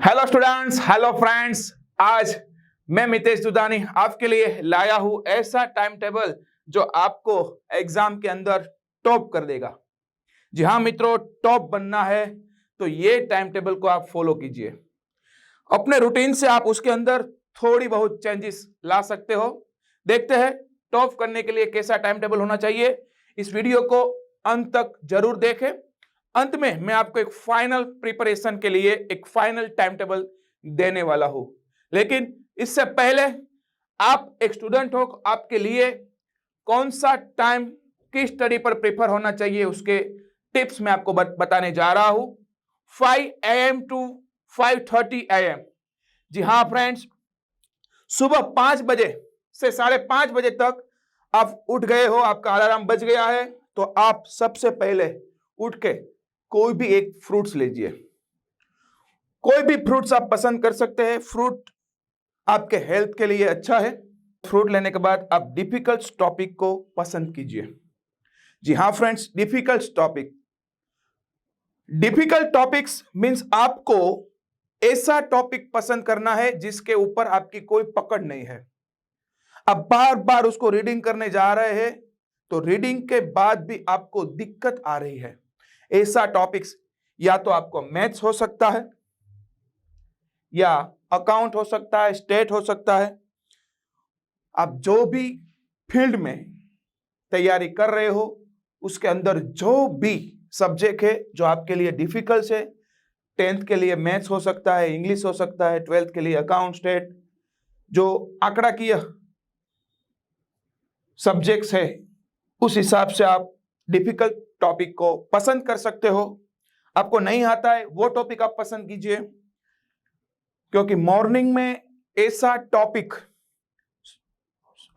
Hello students, hello friends. आज मैं मितेश दुधानी आपके लिए लाया हूं ऐसा टाइम टेबल जो आपको एग्जाम के अंदर टॉप कर देगा। जी हाँ मित्रों, टॉप बनना है तो ये टाइम टेबल को आप फॉलो कीजिए। अपने रूटीन से आप उसके अंदर थोड़ी बहुत चेंजेस ला सकते हो। देखते हैं टॉप करने के लिए कैसा टाइम टेबल होना चाहिए। इस वीडियो को अंत तक जरूर देखें। अंत में मैं आपको एक फाइनल प्रिपरेशन के लिए एक फाइनल टाइम टेबल देने वाला हूं। लेकिन इससे पहले आप एक स्टूडेंट हो, आपके लिए कौन सा टाइम किस स्टडी पर प्रेफर होना चाहिए उसके टिप्स मैं आपको बताने जा रहा हूं। 5 AM टू 5:30 AM। जी हाँ फ्रेंड्स, सुबह 5 बजे से 5:30 बजे तक आप उठ गए हो, आपका अलार्म बज गया है, तो आप सबसे पहले उठ के कोई भी एक फ्रूट्स लीजिए। कोई भी फ्रूट्स आप पसंद कर सकते हैं। फ्रूट आपके हेल्थ के लिए अच्छा है। फ्रूट लेने के बाद आप डिफिकल्ट टॉपिक को पसंद कीजिए। जी हाँ फ्रेंड्स, डिफिकल्ट टॉपिक्स मींस आपको ऐसा टॉपिक पसंद करना है जिसके ऊपर आपकी कोई पकड़ नहीं है। आप बार बार उसको रीडिंग करने जा रहे हैं तो रीडिंग के बाद भी आपको दिक्कत आ रही है। ऐसा टॉपिक्स या तो आपको मैथ्स हो सकता है, या अकाउंट हो सकता है, स्टेट हो सकता है। आप जो भी फील्ड में तैयारी कर रहे हो उसके अंदर जो भी सब्जेक्ट है जो आपके लिए डिफिकल्ट है, 10th के लिए मैथ्स हो सकता है, इंग्लिश हो सकता है, 12th के लिए अकाउंट, स्टेट, जो आंकड़ा की सब्जेक्ट्स है, उस हिसाब से आप डिफिकल्ट टॉपिक को पसंद कर सकते हो। आपको नहीं आता है वो टॉपिक आप पसंद कीजिए, क्योंकि मॉर्निंग में ऐसा टॉपिक,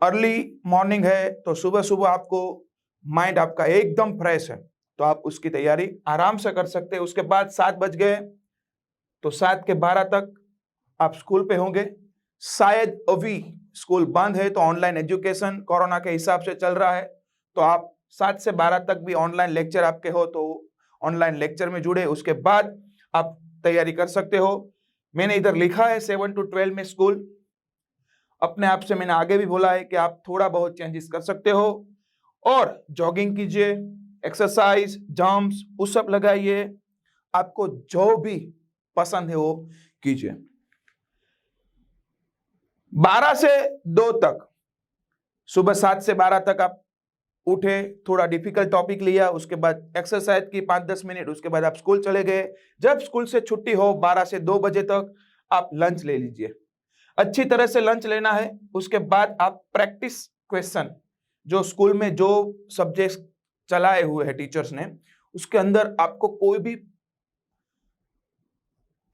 अर्ली मॉर्निंग है तो सुबह सुबह आपको माइंड आपका एकदम फ्रेश है, तो आप उसकी तैयारी आराम से कर सकते हैं। उसके बाद 7 बज गए तो 7 के 12 तक आप स्कूल पे होंगे। शायद अभी स्कूल बंद है तो ऑनलाइन एजुकेशन कोरोना के हिसाब से चल रहा है, तो आप 7 से 12 तक भी ऑनलाइन लेक्चर आपके हो तो ऑनलाइन लेक्चर में जुड़े। उसके बाद आप तैयारी कर सकते हो। मैंने इधर लिखा है 7 to 12 में स्कूल। अपने आप से मैंने आगे भी बोला है कि आप थोड़ा बहुत चेंजेस कर सकते हो, और जॉगिंग कीजिए, एक्सरसाइज, जंप्स, पुशअप लगाइए, आपको जो भी पसंद है वो कीजिए। 12 से 2 तक, सुबह 7 से 12 तक आप उठे, थोड़ा डिफिकल्ट टॉपिक लिया, उसके बाद एक्सरसाइज की 5-10 मिनट, उसके बाद आप स्कूल चले गए। जब स्कूल से छुट्टी हो 12 से 2 बजे तक आप लंच ले लीजिए। अच्छी तरह से लंच लेना है। उसके बाद आप प्रैक्टिस क्वेश्चन, जो स्कूल में जो सब्जेक्ट चलाए हुए हैं टीचर्स ने, उसके अंदर आपको कोई भी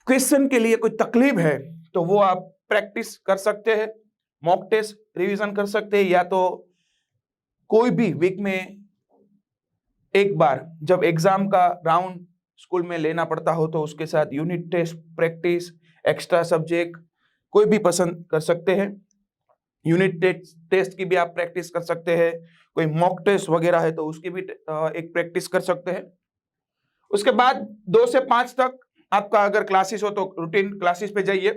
क्वेश्चन के लिए कोई तकलीफ है तो वो आप प्रैक्टिस कर सकते हैं, मॉक टेस्ट रिवीजन कर सकते हैं, या तो कोई भी वीक में एक बार जब एग्जाम का राउंड स्कूल में लेना पड़ता हो तो उसके साथ unit test practice, extra subject कोई भी पसंद कर सकते हैं। यूनिट टेस्ट की भी आप प्रैक्टिस कर सकते हैं। कोई मॉक टेस्ट वगैरह है तो उसकी भी एक प्रैक्टिस कर सकते हैं। उसके बाद 2 से 5 तक आपका अगर क्लासेस हो तो रूटीन क्लासेस पे जाइए।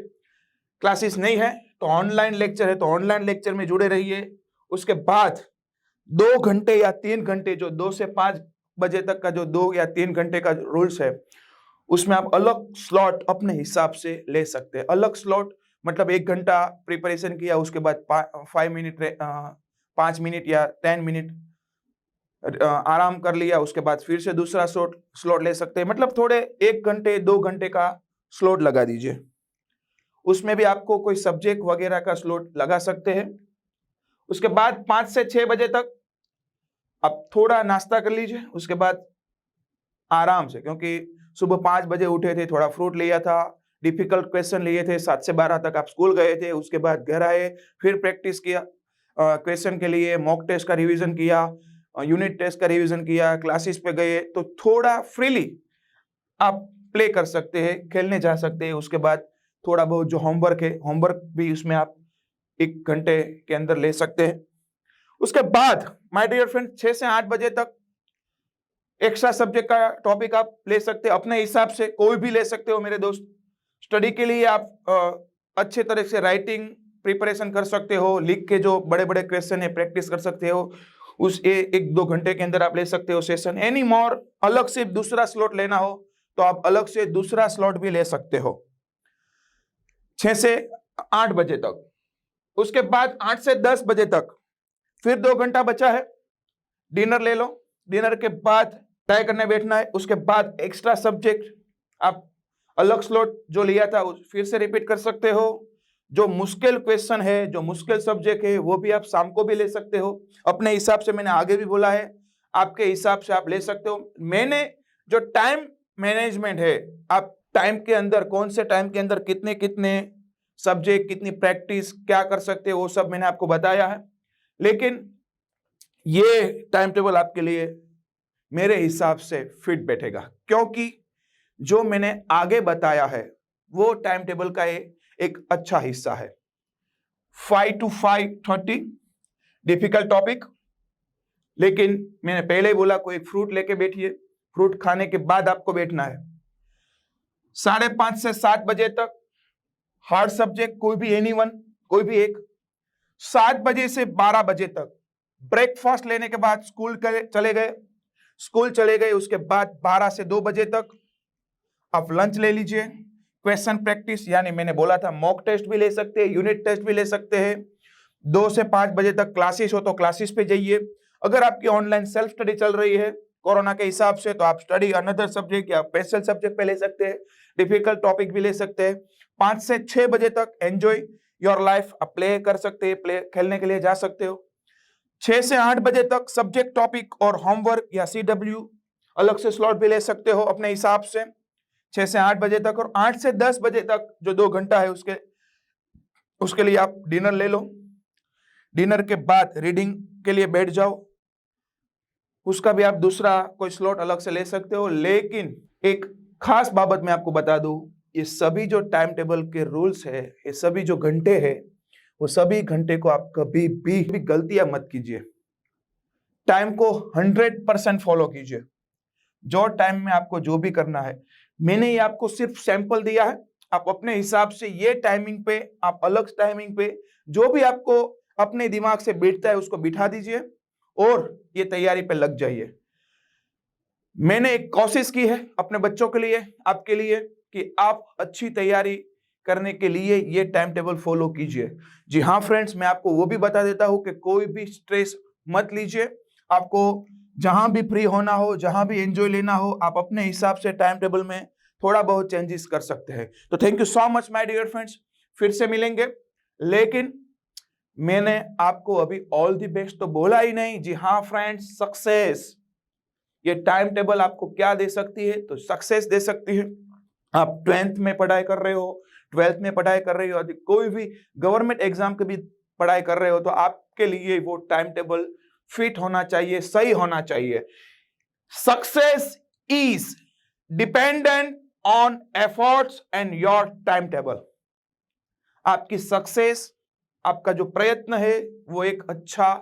क्लासेस नहीं है तो ऑनलाइन लेक्चर है तो ऑनलाइन लेक्चर में जुड़े रहिए। उसके बाद 2 घंटे या 3 घंटे, जो 2 से 5 बजे तक का जो 2 या 3 घंटे का रूल्स है, उसमें आप अलग स्लॉट अपने हिसाब से ले सकते हैं। अलग स्लॉट मतलब 1 घंटा प्रिपरेशन किया, उसके बाद 5 मिनट या 10 मिनट आराम कर लिया, उसके बाद फिर से दूसरा स्लॉट ले सकते हैं। मतलब थोड़े 1 घंटे 2 घंटे का स्लॉट लगा दीजिए। उसमें भी आपको कोई सब्जेक्ट वगैरह का स्लॉट लगा सकते हैं। उसके बाद 5 से 6 बजे तक आप थोड़ा नाश्ता कर लीजिए। उसके बाद आराम से, क्योंकि सुबह 5 बजे उठे थे, थोड़ा फ्रूट लिया था, डिफिकल्ट क्वेश्चन लिए थे, 7 से 12 तक आप स्कूल गए थे। उसके बाद घर आए, फिर प्रैक्टिस किया क्वेश्चन के लिए, मॉक टेस्ट का रिवीजन किया, यूनिट टेस्ट का रिवीजन किया, क्लासेस पे गए, तो थोड़ा फ्रीली आप प्ले कर सकते हैं, खेलने जा सकते हैं। उसके बाद थोड़ा बहुत जो होमवर्क है, होमवर्क भी उसमें आप 1 घंटे के अंदर ले सकते हैं। उसके बाद माय डियर फ्रेंड 6 से 8 बजे तक एक्स्ट्रा सब्जेक्ट का टॉपिक आप ले सकते हैं अपने हिसाब से, कोई भी ले सकते हो मेरे दोस्त। स्टडी के लिए आप अच्छे तरह से राइटिंग प्रिपरेशन कर सकते हो, लिख के जो बड़े बड़े क्वेश्चन है प्रैक्टिस कर सकते हो, उस 1-2 घंटे के अंदर आप ले सकते हो सेशन। एनी मोर अलग से दूसरा स्लॉट लेना हो तो आप अलग से दूसरा स्लॉट भी ले सकते हो 6 से 8 बजे तक। उसके बाद 8 से 10 बजे तक फिर 2 घंटा बचा है, डिनर ले लो। डिनर के बाद तय करने बैठना है। उसके बाद एक्स्ट्रा सब्जेक्ट आप अलग स्लॉट जो लिया था फिर से रिपीट कर सकते हो। जो मुश्किल क्वेश्चन है, जो मुश्किल सब्जेक्ट है, वो भी आप शाम को भी ले सकते हो अपने हिसाब से। मैंने आगे भी बोला है, आपके हिसाब से आप ले सकते हो। मैंने जो टाइम मैनेजमेंट है, आप टाइम के अंदर कौन से टाइम के अंदर कितने कितने सब्जेक्ट, कितनी प्रैक्टिस क्या कर सकते हो, वो सब मैंने आपको बताया है। लेकिन ये टाइम टेबल आपके लिए मेरे हिसाब से फिट बैठेगा, क्योंकि जो मैंने आगे बताया है वो टाइम टेबल का एक अच्छा हिस्सा है। 5 to 5:30 डिफिकल्ट टॉपिक, लेकिन मैंने पहले ही बोला कोई फ्रूट लेके बैठिए, फ्रूट खाने के बाद आपको बैठना है। 5:30 से 7 बजे तक हार्ड सब्जेक्ट कोई भी, एनीवन, कोई भी एक। 7 बजे से 12 बजे तक ब्रेकफास्ट लेने के बाद स्कूल चले गए। उसके बाद 12 से 2 बजे तक आप लंच ले लीजिए। क्वेश्चन प्रैक्टिस, यानी मैंने बोला था मॉक टेस्ट भी ले सकते हैं, यूनिट टेस्ट भी ले सकते हैं। 2 से 5 बजे तक क्लासेस हो तो क्लासेस पे जाइए। अगर आपकी ऑनलाइन सेल्फ स्टडी चल रही है कोरोना के हिसाब से, तो आप स्टडी अनदर सब्जेक्ट या स्पेशल सब्जेक्ट पे ले सकते हैं, डिफिकल्ट टॉपिक भी ले सकते हैं। 5 से 6 बजे तक एंजॉय योर लाइफ, आप प्ले कर सकते हैं, प्ले खेलने के लिए जा सकते हो। 6 से 8 बजे तक सब्जेक्ट टॉपिक और होमवर्क या CW अलग से स्लॉट भी ले सकते हो अपने हिसाब से, 6 से 8 बजे तक। और 8 से 10 बजे तक जो 2 घंटा है उसके लिए आप डिनर ले लो। डिनर के बाद रीडिंग के लिए बैठ जाओ, उसका भी आप दूसरा कोई स्लॉट अलग से ले सकते हो। लेकिन एक खास बाबत मैं आपको बता दूं, ये सभी जो टाइम टेबल के रूल्स है, ये सभी जो घंटे हैं, वो सभी घंटे को आप कभी भी गलतियां मत कीजिए। टाइम को 100% फॉलो कीजिए। जो टाइम में आपको जो भी करना है, मैंने ये आपको सिर्फ सैंपल दिया है, आप अपने हिसाब से ये टाइमिंग पे, आप अलग टाइमिंग पे जो भी आपको अपने दिमाग से बैठता है उसको बिठा दीजिए और ये तैयारी पे लग जाइए। मैंने एक कोशिश की है अपने बच्चों के लिए, आपके लिए, कि आप अच्छी तैयारी करने के लिए ये टाइम टेबल फॉलो कीजिए। जी हाँ फ्रेंड्स, मैं आपको वो भी बता देता हूं कि कोई भी स्ट्रेस मत लीजिए। आपको जहां भी फ्री होना हो, जहां भी एंजॉय लेना हो, आप अपने हिसाब से टाइम टेबल में थोड़ा बहुत चेंजेस कर सकते हैं। तो thank you so much my dear friends, फिर से मिलेंगे। लेकिन मैंने आपको अभी ऑल द बेस्ट तो बोला ही नहीं। जी हाँ फ्रेंड्स, सक्सेस, ये टाइम टेबल आपको क्या दे सकती है? तो सक्सेस दे सकती है। आप 10th में पढ़ाई कर रहे हो, 12th में पढ़ाई कर रहे हो, कोई भी गवर्नमेंट एग्जाम के भी पढ़ाई कर रहे हो, तो आपके लिए वो टाइम टेबल फिट होना चाहिए, सही होना चाहिए। Success is dependent on efforts and your time table. आपकी सक्सेस, आपका जो प्रयत्न है, वो एक अच्छा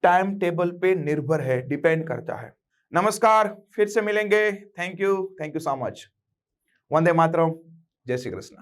टाइम टेबल पे निर्भर है, डिपेंड करता है। नमस्कार, फिर से मिलेंगे। Thank you so much. Vande Mataram, जय श्री कृष्ण।